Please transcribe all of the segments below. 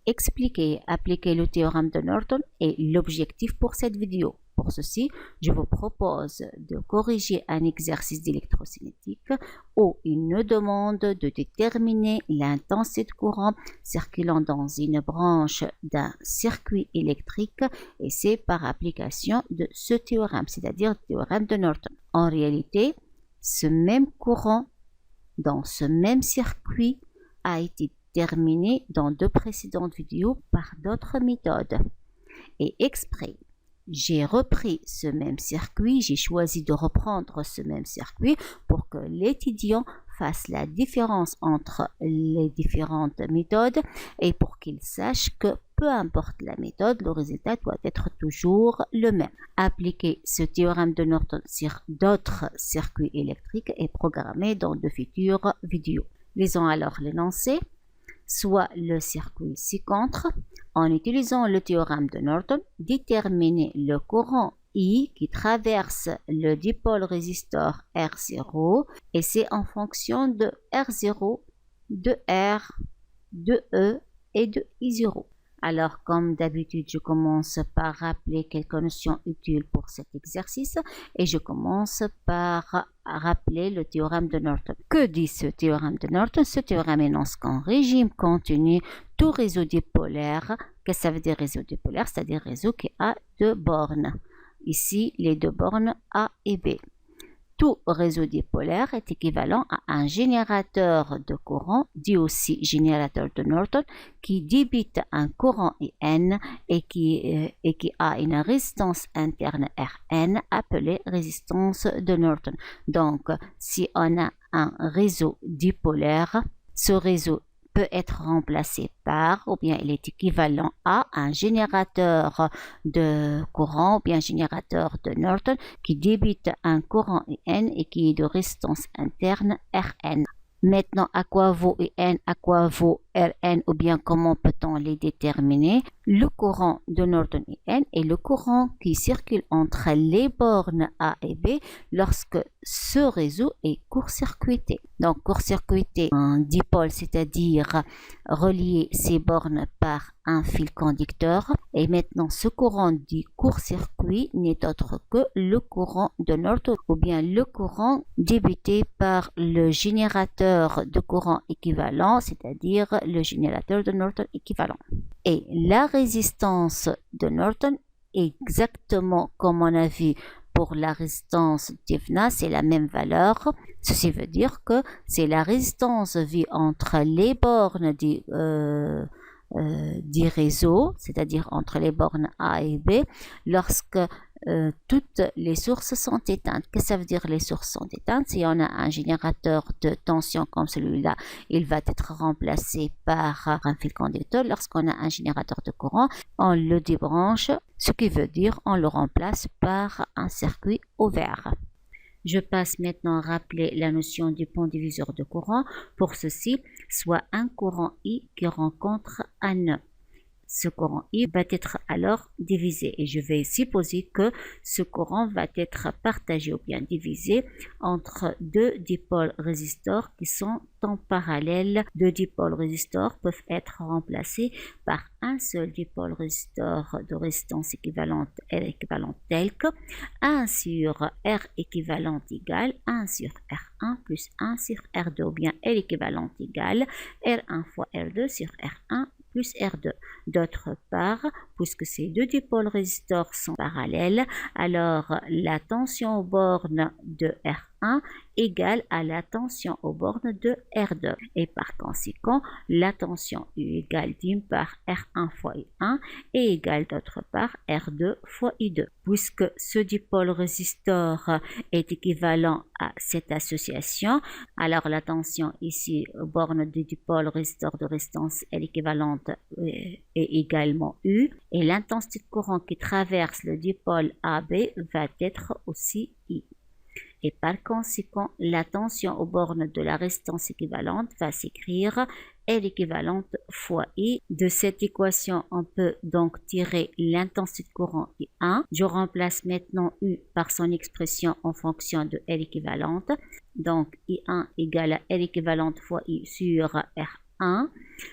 expliquer et appliquer le théorème de Norton est l'objectif pour cette vidéo. Pour ceci, je vous propose de corriger un exercice d'électrocinétique où il nous demande de déterminer l'intensité de courant circulant dans une branche d'un circuit électrique et c'est par application de ce théorème, c'est-à-dire le théorème de Norton. En réalité, ce même courant dans ce même circuit a été déterminé dans deux précédentes vidéos par d'autres méthodes. Et exprès, j'ai repris ce même circuit, j'ai choisi de reprendre ce même circuit pour que l'étudiant fasse la différence entre les différentes méthodes et pour qu'il sache que peu importe la méthode, le résultat doit être toujours le même. Appliquer ce théorème de Norton sur d'autres circuits électriques est programmé dans de futures vidéos. Lisons alors l'énoncé. Soit le circuit ci-contre, en utilisant le théorème de Norton, déterminer le courant I qui traverse le dipôle résisteur R0 et c'est en fonction de R0, de R, de E et de I0. Alors, comme d'habitude, je commence par rappeler quelques notions utiles pour cet exercice et je commence par rappeler le théorème de Norton. Que dit ce théorème de Norton? Ce théorème énonce qu'en régime continu, tout réseau dipolaire, qu'est-ce que ça veut dire réseau dipolaire? C'est-à-dire réseau qui a deux bornes. Ici, les deux bornes A et B. Tout réseau dipolaire est équivalent à un générateur de courant, dit aussi générateur de Norton, qui débite un courant IN et qui a une résistance interne Rn appelée résistance de Norton. Donc, si on a un réseau dipolaire, ce réseau peut être remplacé par, ou bien il est équivalent à un générateur de courant, ou bien générateur de Norton qui débite un courant IN et qui est de résistance interne Rn. Maintenant, à quoi vaut IN, à quoi vaut Rn, ou bien comment peut-on les déterminer? Le courant de Norton IN est le courant qui circule entre les bornes A et B lorsque ce réseau est court-circuité. Donc, court-circuité en dipôle, c'est-à-dire relier ces bornes par un fil conducteur. Et maintenant, ce courant dit court-circuit n'est autre que le courant de Norton, ou bien le courant débuté par le générateur de courant équivalent, c'est-à-dire le générateur de Norton équivalent. Et la résistance de Norton, exactement comme on a vu pour la résistance d'Ivna, c'est la même valeur. Ceci veut dire que c'est la résistance vue entre les bornes du réseau, c'est-à-dire entre les bornes A et B, lorsque toutes les sources sont éteintes. Qu'est-ce que ça veut dire les sources sont éteintes? Si on a un générateur de tension comme celui-là, il va être remplacé par un fil conducteur. Lorsqu'on a un générateur de courant, on le débranche, ce qui veut dire on le remplace par un circuit ouvert. Je passe maintenant à rappeler la notion du pont diviseur de courant. Pour ceci, soit un courant I qui rencontre un nœud. Ce courant I va être alors divisé et je vais supposer que ce courant va être partagé ou bien divisé entre deux dipôles résistors qui sont en parallèle. Deux dipôles résistors peuvent être remplacés par un seul dipôle résistor de résistance équivalente R équivalente tel que 1 sur R équivalente égale 1 sur R1 plus 1 sur R2 ou bien L équivalente égale R1 fois R2 sur R1 plus R2. D'autre part, puisque ces deux dipôles résistors sont parallèles, alors la tension aux bornes de R1 égale à la tension aux bornes de R2. Et par conséquent, la tension U égale d'une part R1 fois I1 et égale d'autre part R2 fois I2. Puisque ce dipôle résistor est équivalent à cette association, alors la tension ici aux bornes du dipôle résistor de résistance est équivalente est également U et l'intensité de courant qui traverse le dipôle AB va être aussi I. Et par conséquent, la tension aux bornes de la résistance équivalente va s'écrire L équivalente fois I. De cette équation, on peut donc tirer l'intensité de courant I1. Je remplace maintenant U par son expression en fonction de L équivalente. Donc I1 égale à L équivalente fois I sur 1.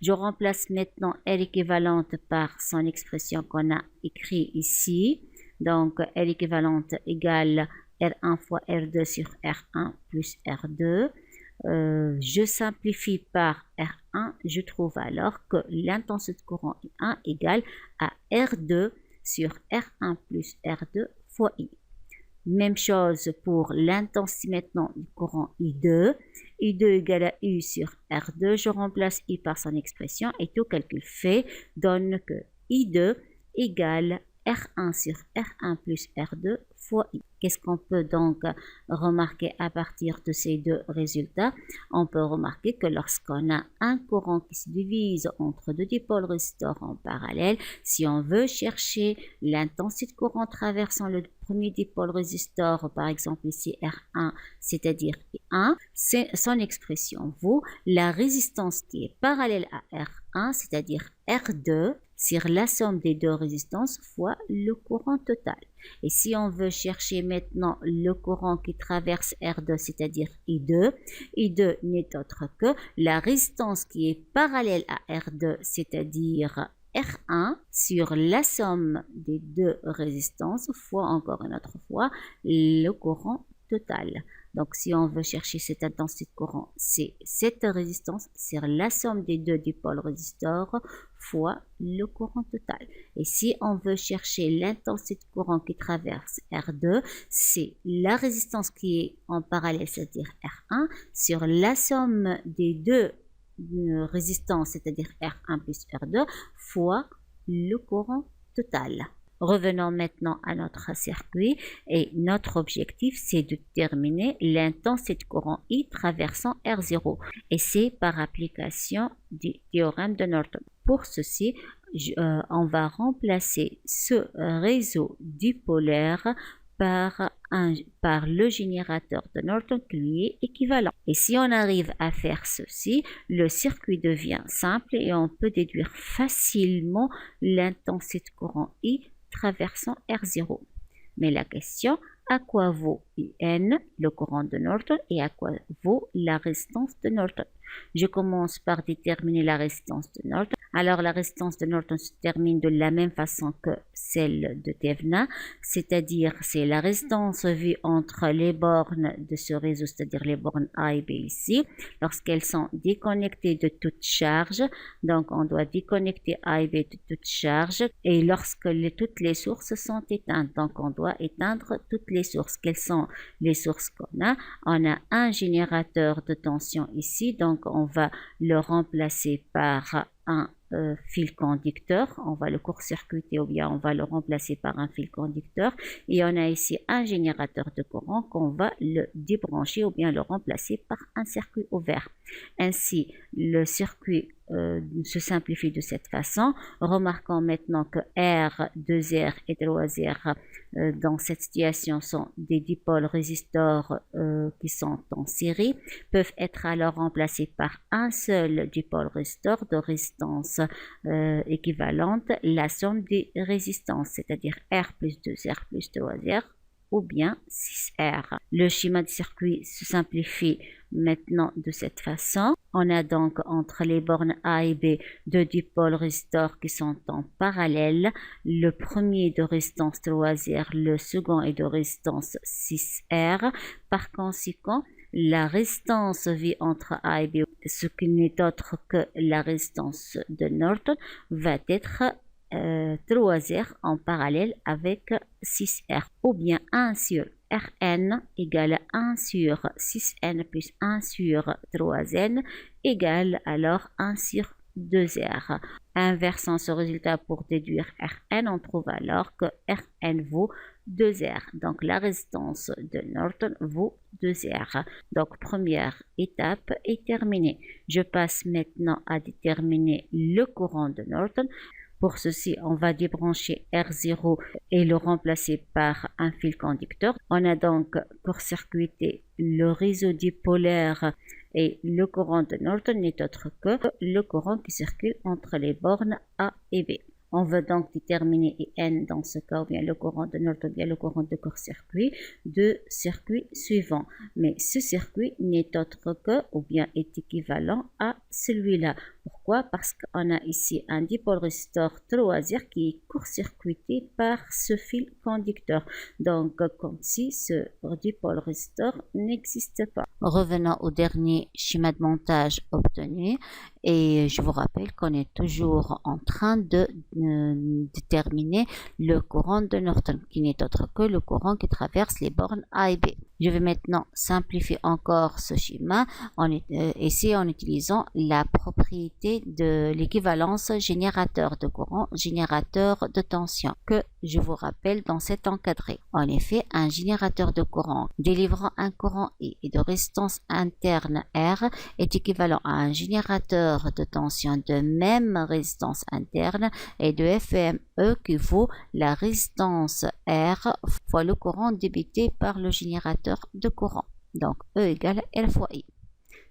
Je remplace maintenant R équivalente par son expression qu'on a écrit ici. Donc, R équivalente égale R1 fois R2 sur R1 plus R2. Je simplifie par R1, je trouve alors que l'intensité de courant I1 égale à R2 sur R1 plus R2 fois I. Même chose pour l'intensité maintenant du courant I2. I2 égale à U sur R2. Je remplace I par son expression et tout calcul fait donne que I2 égale R1 sur R1 plus R2 fois I. Qu'est-ce qu'on peut donc remarquer à partir de ces deux résultats? On peut remarquer que lorsqu'on a un courant qui se divise entre deux dipôles résisteurs en parallèle, si on veut chercher l'intensité de courant traversant le premier dipôle résisteur, par exemple ici R1, c'est-à-dire I1, c'est son expression vaut la résistance qui est parallèle à R1, c'est-à-dire R2, sur la somme des deux résistances fois le courant total. Et si on veut chercher maintenant le courant qui traverse R2, c'est-à-dire I2, I2 n'est autre que la résistance qui est parallèle à R2, c'est-à-dire R1, sur la somme des deux résistances fois encore une autre fois le courant total. Donc, si on veut chercher cette intensité de courant, c'est cette résistance sur la somme des deux dipôles résisteurs fois le courant total. Et si on veut chercher l'intensité de courant qui traverse R2, c'est la résistance qui est en parallèle, c'est-à-dire R1, sur la somme des deux résistances, c'est-à-dire R1 plus R2, fois le courant total. Revenons maintenant à notre circuit et notre objectif c'est de déterminer l'intensité de courant I traversant R0 et c'est par application du théorème de Norton. Pour ceci, on va remplacer ce réseau dipolaire par le générateur de Norton qui lui est équivalent. Et si on arrive à faire ceci, le circuit devient simple et on peut déduire facilement l'intensité de courant I traversant R0. Mais la question, à quoi vaut IN, le courant de Norton, et à quoi vaut la résistance de Norton? Je commence par déterminer la résistance de Norton. Alors, la résistance de Norton se termine de la même façon que celle de Thevenin, c'est-à-dire c'est la résistance vue entre les bornes de ce réseau, c'est-à-dire les bornes A et B ici, lorsqu'elles sont déconnectées de toute charge. Donc, on doit déconnecter A et B de toute charge. Et lorsque toutes les sources sont éteintes, donc on doit éteindre toutes les sources. Quelles sont les sources qu'on a? On a un générateur de tension ici, donc on va le remplacer par un fil conducteur, on va le court-circuiter ou bien on va le remplacer par un fil conducteur et on a ici un générateur de courant qu'on va le débrancher ou bien le remplacer par un circuit ouvert. Ainsi, le circuit se simplifie de cette façon. Remarquons maintenant que R, 2R et 3R dans cette situation sont des dipôles résisteurs qui sont en série, peuvent être alors remplacés par un seul dipôle résisteur de résistance équivalente, la somme des résistances, c'est-à-dire R plus 2R plus 3R ou bien 6R. Le schéma de circuit se simplifie maintenant de cette façon. On a donc entre les bornes A et B deux dipôles résisteurs qui sont en parallèle. Le premier de résistance 3R, le second est de résistance 6R. Par conséquent, la résistance vue entre A et B, ce qui n'est autre que la résistance de Norton, va être 3R en parallèle avec 6R, ou bien 1 sur Rn égale 1 sur 6n plus 1 sur 3n égale alors 1 sur 2R. Inversant ce résultat pour déduire Rn, on trouve alors que Rn vaut 2R. Donc la résistance de Norton vaut 2R. Donc première étape est terminée. Je passe maintenant à déterminer le courant de Norton. Pour ceci, on va débrancher R0 et le remplacer par un fil conducteur. On a donc court-circuité le réseau dipolaire et le courant de Norton n'est autre que le courant qui circule entre les bornes A et B. On veut donc déterminer IN dans ce cas, ou bien le courant de Norton, ou bien le courant de court-circuit, de circuit suivant. Mais ce circuit n'est autre que, ou bien est équivalent à celui-là. Pourquoi? Parce qu'on a ici un dipôle résisteur 3R qui est court-circuité par ce fil conducteur. Donc, comme si ce dipôle résisteur n'existe pas. Revenons au dernier schéma de montage obtenu. Et je vous rappelle qu'on est toujours en train de déterminer le courant de Norton, qui n'est autre que le courant qui traverse les bornes A et B. Je vais maintenant simplifier encore ce schéma en utilisant la propriété de l'équivalence générateur de courant, générateur de tension, que je vous rappelle dans cet encadré. En effet, un générateur de courant délivrant un courant I et de résistance interne R est équivalent à un générateur de tension de même résistance interne et de FME qui vaut la résistance R fois le courant débité par le générateur de courant. Donc E égale R fois I.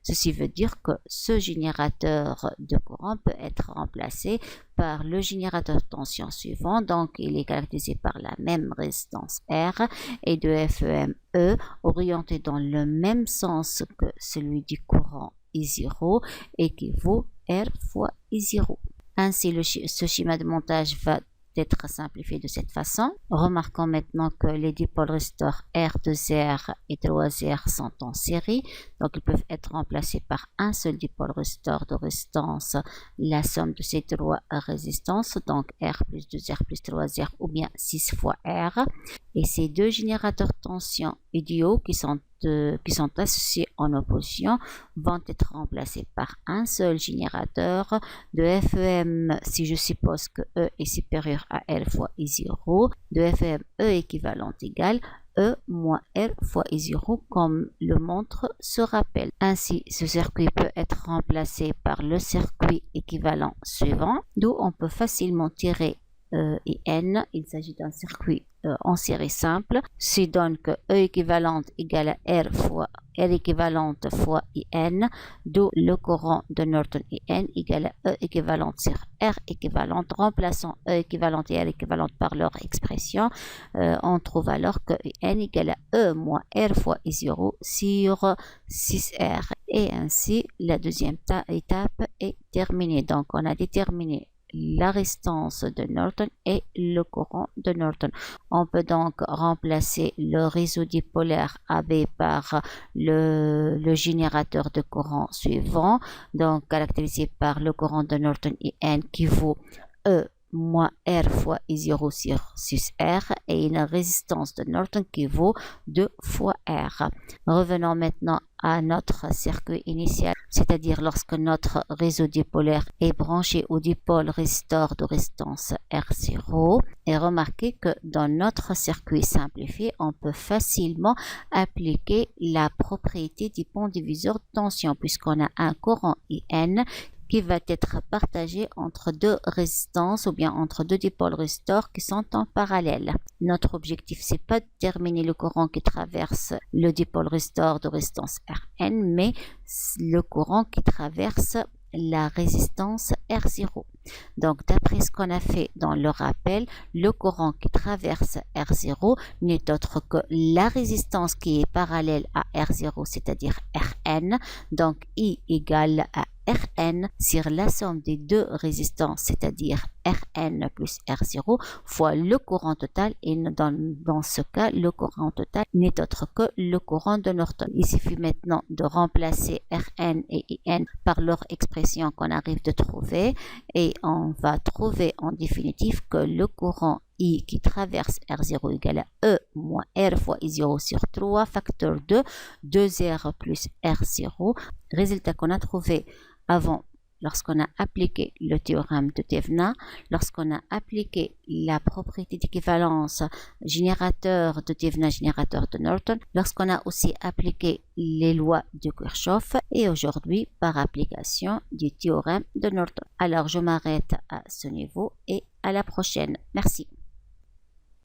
Ceci veut dire que ce générateur de courant peut être remplacé par le générateur de tension suivant. Donc, il est caractérisé par la même résistance R et de FEME orienté dans le même sens que celui du courant I0 et qui vaut R fois I0. Ainsi, ce schéma de montage va être simplifié de cette façon. Remarquons maintenant que les dipôles résisteurs R2R et 3R sont en série, donc ils peuvent être remplacés par un seul dipôle résisteur de résistance, la somme de ces trois résistances, donc R plus 2R plus 3R ou bien 6 fois R. Et ces deux générateurs de tension idéaux qui sont associés en opposition vont être remplacés par un seul générateur de FEM si je suppose que E est supérieur à R fois I0, de FEM E équivalent égale E moins R fois I0 comme le montre ce rappel. Ainsi, ce circuit peut être remplacé par le circuit équivalent suivant, d'où on peut facilement tirer E et N. Il s'agit d'un circuit en série simple, ce donne que E équivalente égale à R équivalente fois IN, d'où le courant de Norton IN égale à E équivalente sur R équivalente. Remplaçant E équivalente et R équivalente par leur expression, on trouve alors que IN égale à E moins R fois I0 sur 6R. Et ainsi, la deuxième étape est terminée. Donc, on a déterminé la résistance de Norton et le courant de Norton. On peut donc remplacer le réseau dipolaire AB par le générateur de courant suivant, donc caractérisé par le courant de Norton IN qui vaut E moins R fois I0 sur 6R et une résistance de Norton qui vaut 2 fois R. Revenons maintenant à notre circuit initial, c'est-à-dire lorsque notre réseau dipolaire est branché au dipôle résisteur de résistance R0. Et remarquez que dans notre circuit simplifié, on peut facilement appliquer la propriété du pont diviseur de tension puisqu'on a un courant IN qui va être partagé entre deux résistances ou bien entre deux dipôles résisteurs qui sont en parallèle. Notre objectif, c'est pas de déterminer le courant qui traverse le dipôle résisteur de résistance Rn, mais le courant qui traverse la résistance R0. Donc, d'après ce qu'on a fait dans le rappel, le courant qui traverse R0 n'est autre que la résistance qui est parallèle à R0, c'est-à-dire Rn. Donc, I égale à Rn sur la somme des deux résistances, c'est-à-dire Rn plus R0 fois le courant total. Et dans ce cas, le courant total n'est autre que le courant de Norton. Il suffit maintenant de remplacer Rn et In par leur expression qu'on arrive de trouver et on va trouver en définitive que le courant I qui traverse R0 égale à E moins R fois I0 sur 3 facteur de 2R plus R0. Résultat qu'on a trouvé avant, lorsqu'on a appliqué le théorème de Thevenin, lorsqu'on a appliqué la propriété d'équivalence générateur de Thevenin, générateur de Norton, lorsqu'on a aussi appliqué les lois de Kirchhoff et aujourd'hui par application du théorème de Norton. Alors je m'arrête à ce niveau et à la prochaine. Merci.